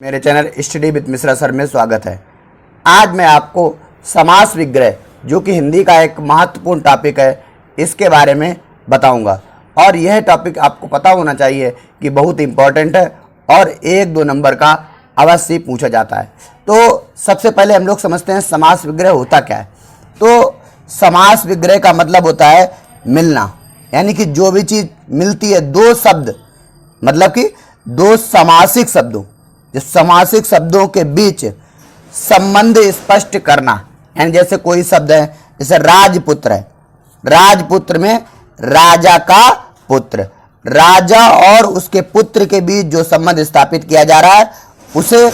मेरे channel study with Mishra sir में स्वागत है। आज मैं आपको समास विग्रह जो कि हिंदी का एक महत्वपूर्ण टॉपिक है इसके बारे में बताऊंगा और यह टॉपिक आपको पता होना चाहिए कि बहुत इम्पोर्टेंट है और 1-2 नंबर का अवश्य पूछा जाता है। तो सबसे पहले हम लोग समझते हैं समास विग्रह होता क्या है। तो समास विग्रह का मतलब होता है मिलना, यानी कि जो भी चीज़ मिलती है दो शब्द, मतलब कि दो समासिक शब्दों, जो समासिक शब्दों के बीच संबंध स्पष्ट करना। यानी जैसे कोई शब्द है, जैसे राजपुत्र है, राजपुत्र में राजा का पुत्र, राजा और उसके पुत्र के बीच जो संबंध स्थापित किया जा रहा है उसे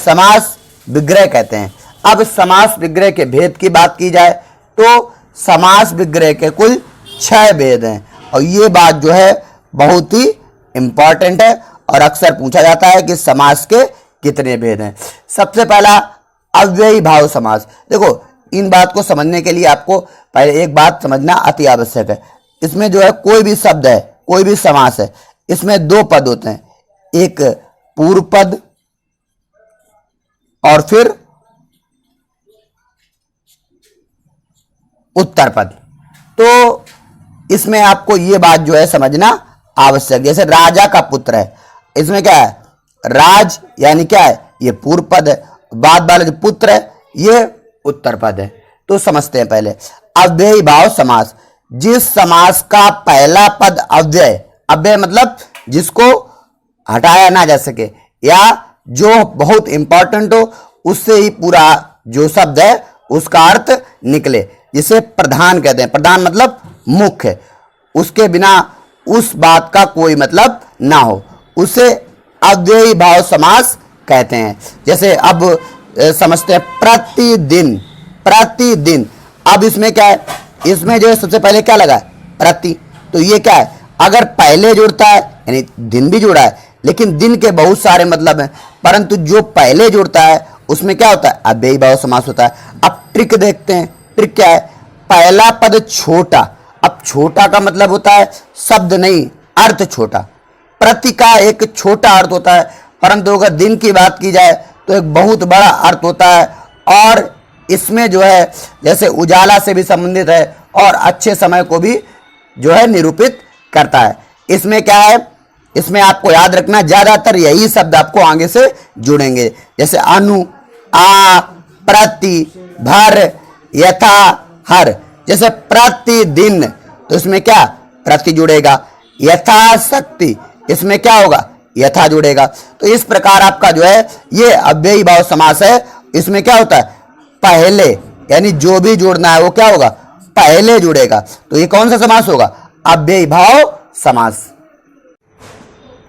समास विग्रह कहते हैं। अब समास विग्रह के भेद की बात की जाए तो समास विग्रह के कुल 6 भेद हैं और ये बात जो है बहुत ही इंपॉर्टेंट है और अक्सर पूछा जाता है कि समास के कितने भेद हैं। सबसे पहला अव्ययी भाव समास। देखो, इन बात को समझने के लिए आपको पहले एक बात समझना अति आवश्यक है। इसमें जो है कोई भी शब्द है, कोई भी समास है, इसमें 2 पद होते हैं, एक पूर्व पद और फिर उत्तर पद। तो इसमें आपको ये बात जो है समझना आवश्यक। जैसे राजा का पुत्र है, इसमें क्या है, राज यानी क्या है, ये पूर्व पद है, बाद वाला जो पुत्र है ये उत्तर पद है। तो समझते हैं पहले अव्ययी भाव समास। जिस समास का पहला पद अव्यय, अव्यय मतलब जिसको हटाया ना जा सके या जो बहुत इंपॉर्टेंट हो, उससे ही पूरा जो शब्द है उसका अर्थ निकले, जिसे प्रधान कहते हैं। प्रधान मतलब मुख्य, उसके बिना उस बात का कोई मतलब ना हो, उसे अव्ययी भाव समास कहते हैं। जैसे अब समझते हैं प्रतिदिन, प्रतिदिन। अब इसमें क्या है, इसमें जो है सबसे पहले क्या लगा है, प्रति। तो ये क्या है, अगर पहले जुड़ता है यानी दिन भी जुड़ा है, लेकिन दिन के बहुत सारे मतलब हैं, परंतु जो पहले जुड़ता है उसमें क्या होता है, अव्ययी भाव समास होता है। अब ट्रिक देखते हैं, ट्रिक क्या है, पहला पद छोटा। अब छोटा का मतलब होता है शब्द नहीं, अर्थ छोटा। प्रति का एक छोटा अर्थ होता है, परंतु अगर दिन की बात की जाए तो एक बहुत बड़ा अर्थ होता है और इसमें जो है जैसे उजाला से भी संबंधित है और अच्छे समय को भी जो है निरूपित करता है। इसमें क्या है, इसमें आपको याद रखना ज्यादातर यही शब्द आपको आगे से जुड़ेंगे, जैसे अनु, आ, प्रति, भर, यथा, हर। जैसे प्रतिदिन तो इसमें क्या, प्रति जुड़ेगा। यथाशक्ति, इसमें क्या होगा, यथा जुड़ेगा। तो इस प्रकार आपका जो है ये अव्ययी भाव समास है। इसमें क्या होता है, पहले यानी जो भी जोड़ना है वो क्या होगा, पहले जुड़ेगा। तो ये कौन सा समास होगा, अव्ययी भाव समास।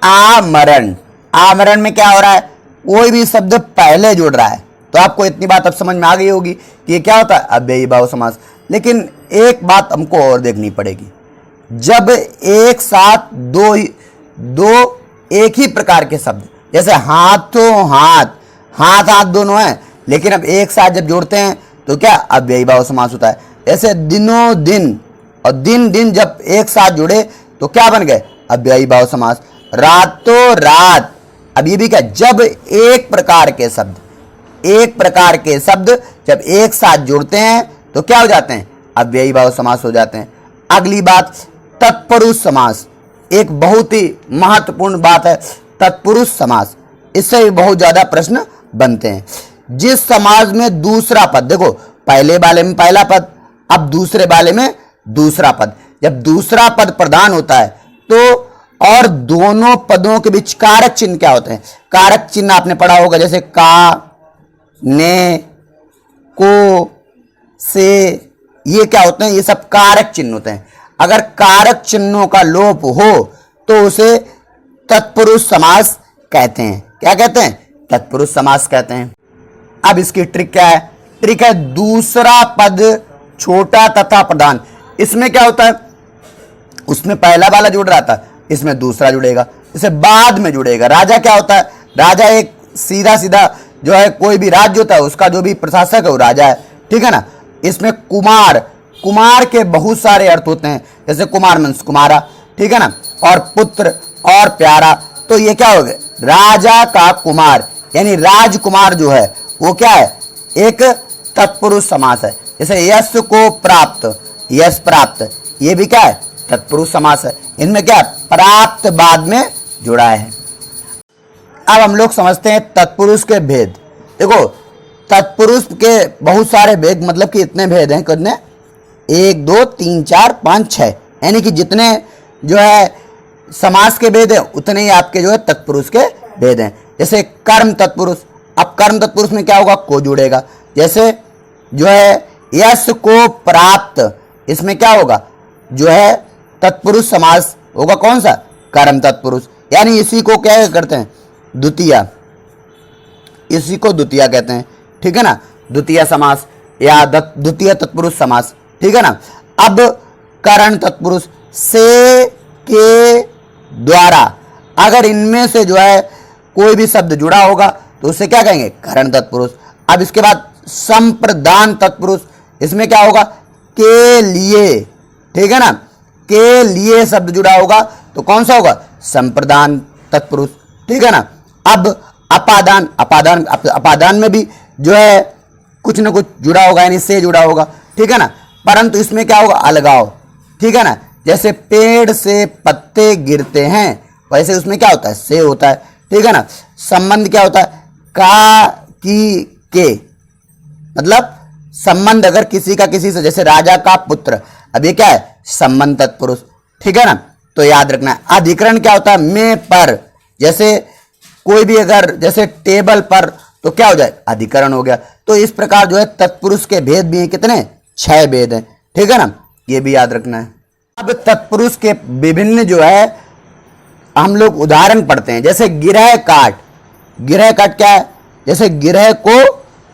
आमरण, आमरण में क्या हो रहा है, कोई भी शब्द पहले जुड़ रहा है। तो आपको इतनी बात अब समझ में आ गई होगी कि ये क्या होता है, अव्ययी भाव समास। लेकिन एक बात हमको और देखनी पड़ेगी, जब एक साथ दो एक ही प्रकार के शब्द, जैसे हाथों हाथ, हाथ हाथ दोनों हैं, लेकिन अब एक साथ जब जोड़ते हैं तो क्या, अव्ययी भाव समास होता है। जैसे दिनों दिन और दिन दिन जब एक साथ जुड़े तो क्या बन गए, अव्ययी भाव समास। रातों रात, अब ये भी क्या, जब एक प्रकार के शब्द, एक प्रकार के शब्द जब एक साथ जुड़ते हैं तो क्या हो जाते हैं, अव्ययी भाव समास हो जाते हैं। अगली बात तत्पुरुष समास, एक बहुत ही महत्वपूर्ण बात है तत्पुरुष समास। इससे भी बहुत ज्यादा प्रश्न बनते हैं। जिस समास में दूसरा पद, देखो पहले वाले में पहला पद, अब दूसरे वाले में दूसरा पद, जब दूसरा पद प्रधान होता है तो और दोनों पदों के बीच कारक चिन्ह क्या होते हैं, कारक चिन्ह आपने पढ़ा होगा, जैसे का, ने, को, से, ये क्या होते हैं, ये सब कारक चिन्ह होते हैं। अगर कारक चिन्हों का लोप हो तो उसे तत्पुरुष समास कहते हैं। क्या कहते हैं, तत्पुरुष समास कहते हैं। अब इसकी ट्रिक क्या है, ट्रिक है दूसरा पद छोटा तथा प्रधान। इसमें क्या होता है, उसमें पहला वाला जुड़ रहा था, इसमें दूसरा जुड़ेगा, इसे बाद में जुड़ेगा। राजा क्या होता है, राजा एक सीधा सीधा जो है, कोई भी राज्य होता है उसका जो भी प्रशासक है वो राजा है, ठीक है ना। इसमें कुमार, कुमार के बहुत सारे अर्थ होते हैं, जैसे कुमार मीन्स कुमारा, ठीक है ना, और पुत्र और प्यारा। तो ये क्या हो गया, राजा का कुमार, यानी राजकुमार जो है वो क्या है, एक तत्पुरुष समास है। जैसे यश को प्राप्त, यश प्राप्त, ये भी क्या है, तत्पुरुष समास है। इनमें क्या है, प्राप्त बाद में जुड़ा है। अब हम लोग समझते हैं तत्पुरुष के भेद। देखो तत्पुरुष के बहुत सारे भेद, मतलब कि इतने भेद हैं, कितने, 1 2 3 4 5 6, यानी कि जितने जो है समास के भेद हैं उतने ही आपके जो है तत्पुरुष के भेद हैं। जैसे कर्म तत्पुरुष, अब कर्म तत्पुरुष में क्या होगा, को जुड़ेगा। जैसे जो है यश को प्राप्त, इसमें क्या होगा, जो है तत्पुरुष समास होगा, कौन सा, कर्म तत्पुरुष, यानी इसी को क्या करते हैं, द्वितीया, इसी को द्वितीया कहते हैं, ठीक है ना, द्वितीय समास या द्वितीय तत्पुरुष समास, ठीक है ना। अब करण तत्पुरुष, से, के, द्वारा, अगर इनमें से जो है कोई भी शब्द जुड़ा होगा तो उसे क्या कहेंगे, करण तत्पुरुष। अब इसके बाद संप्रदान तत्पुरुष, इसमें क्या होगा, के लिए, ठीक है ना, के लिए शब्द जुड़ा होगा तो कौन सा होगा, संप्रदान तत्पुरुष, ठीक है ना। अब अपादान, अपादान में भी जो है कुछ न कुछ जुड़ा होगा, यानी से जुड़ा होगा, ठीक है ना, परंतु इसमें क्या होगा, अलगाव, ठीक है ना। जैसे पेड़ से पत्ते गिरते हैं, वैसे उसमें क्या होता है, से होता है, ठीक है ना। संबंध क्या होता है, का, की, के, मतलब संबंध अगर किसी का किसी से, जैसे राजा का पुत्र, अब ये क्या है, संबंध तत्पुरुष, ठीक है ना, तो याद रखना है। अधिकरण क्या होता है, में, पर, जैसे कोई भी अगर, जैसे टेबल पर, तो क्या हो जाए, अधिकरण हो गया। तो इस प्रकार जो है तत्पुरुष के भेद भी हैं, कितने, 6 भेद हैं, ठीक है ना, ये भी याद रखना है। अब तत्पुरुष के विभिन्न जो है हम लोग उदाहरण पढ़ते हैं। जैसे गिरह काट, गिरह काट क्या है, जैसे गिरह को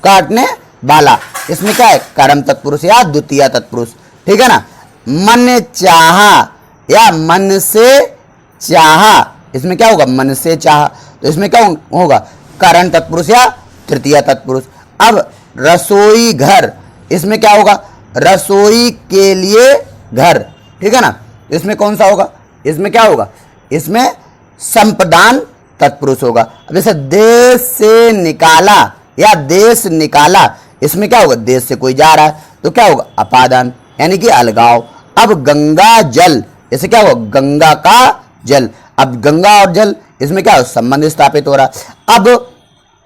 काटने वाला, इसमें क्या है, कर्म तत्पुरुष या द्वितीय तत्पुरुष, ठीक है ना। मन चाहा या मन से चाहा, इसमें क्या होगा, मन से चाहा, तो इसमें क्या होगा, करण तत्पुरुष या तृतीय तत्पुरुष। अब रसोई घर, इसमें क्या होगा, रसोई के लिए घर, ठीक है ना, इसमें कौन सा होगा, इसमें क्या होगा, इसमें संप्रदान तत्पुरुष होगा। अब जैसे देश से निकाला या देश निकाला, इसमें क्या होगा, देश से कोई जा रहा है तो क्या होगा, अपादान, यानी कि अलगाव। अब गंगा जल, जैसे क्या होगा, गंगा का जल, अब गंगा और जल, इसमें क्या होगा, संबंध स्थापित हो रहा है। अब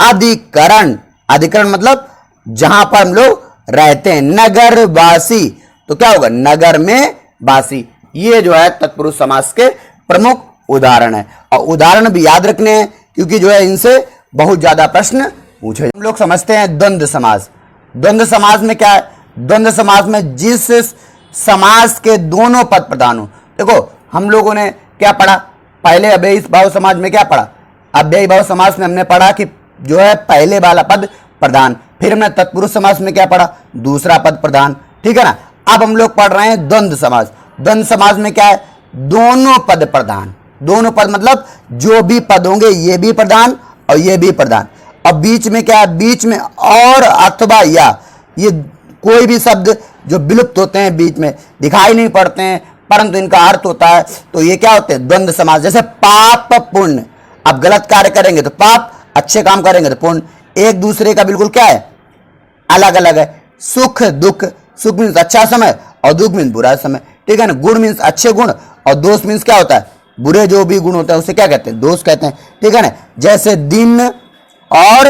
अधिकरण, अधिकरण मतलब जहां पर हम लोग रहते हैं, नगर वासी, तो क्या होगा, नगर में वासी। ये जो है तत्पुरुष समास के प्रमुख उदाहरण है, और उदाहरण भी याद रखने हैं क्योंकि जो है इनसे बहुत ज्यादा प्रश्न पूछे। हम लोग समझते हैं द्वंद्व समास। द्वंद्व समास में क्या है, द्वंद्व समास में जिस समास के दोनों पद प्रधान हो। देखो हम लोगों ने क्या पढ़ा, पहले अव्ययी भाव समास में क्या पढ़ा, अव्ययी भाव समास में हमने पढ़ा कि जो है पहले वाला पद प्रधान, फिर हमने तत्पुरुष समास में क्या पढ़ा, दूसरा पद प्रधान, ठीक है ना। अब हम लोग पढ़ रहे हैं द्वंद्व समास। द्वंद्व समास में क्या है, दोनों पद प्रधान, दोनों पद मतलब जो भी पद होंगे ये भी प्रधान और ये भी प्रधान। अब बीच में क्या है, बीच में और अथवा या, ये कोई भी शब्द जो विलुप्त होते हैं बीच में दिखाई नहीं पड़ते हैं परंतु इनका अर्थ होता है, तो ये क्या होते हैं, द्वंद्व समास। जैसे पाप पुण्य, अब गलत कार्य करेंगे तो पाप, अच्छे काम करेंगे तो पुण्य, एक दूसरे का बिल्कुल क्या है, अलग अलग है। सुख दुख, सुख मीन्स अच्छा समय और दुख मीन्स बुरा समय, ठीक है ना। गुण मीन्स अच्छे गुण और दोष मीन्स क्या होता है, बुरे जो भी गुण होते हैं उसे क्या कहते हैं, दोष कहते हैं, ठीक है ना। जैसे दिन और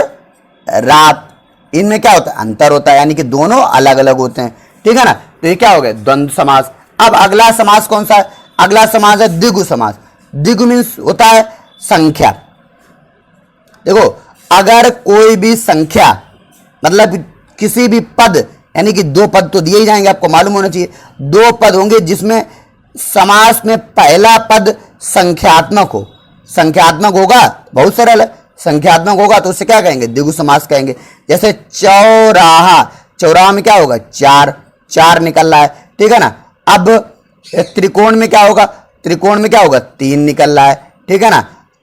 रात, इनमें क्या होता है, अंतर होता है, यानी कि दोनों अलग अलग होते हैं, ठीक है ना। तो ये क्या हो गया, द्वंद्व समास। अब अगला समास कौन सा है, अगला समास है द्विगु समास। द्विगु मीन्स होता है संख्या। देखो अगर कोई भी संख्या, मतलब किसी भी पद, यानी कि दो पद तो दिए ही जाएंगे, आपको मालूम होना चाहिए, दो पद होंगे जिसमें समास में पहला पद संख्यात्मक हो। संख्यात्मक होगा, बहुत सरल है, संख्यात्मक होगा तो उसे क्या कहेंगे, द्विगु समास कहेंगे। जैसे चौराहा, चौराहा में क्या होगा, चार, चार निकल रहा है, ठीक है ना। अब त्रिकोण में क्या होगा, त्रिकोण में क्या होगा, तीन निकल रहा है, ठीक है ना।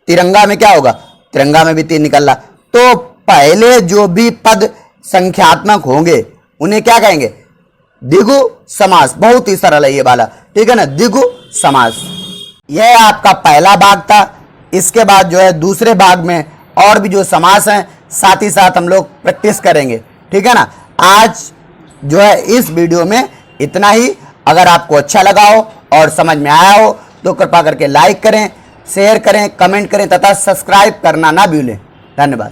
तिरंगा में क्या होगा, तिरंगा में भी तीन निकल रहा। तो पहले जो भी पद संख्यात्मक होंगे उन्हें क्या कहेंगे, द्विगु समास। बहुत ही सरल है ये वाला, ठीक है ना, द्विगु समास। यह आपका पहला भाग था। इसके बाद जो है दूसरे भाग में और भी जो समास हैं साथ ही साथ हम लोग प्रैक्टिस करेंगे, ठीक है ना। आज जो है इस वीडियो में इतना ही। अगर आपको अच्छा लगा हो और समझ में आया हो तो कृपा करके लाइक करें, शेयर करें, कमेंट करें तथा सब्सक्राइब करना ना भूलें। धन्यवाद।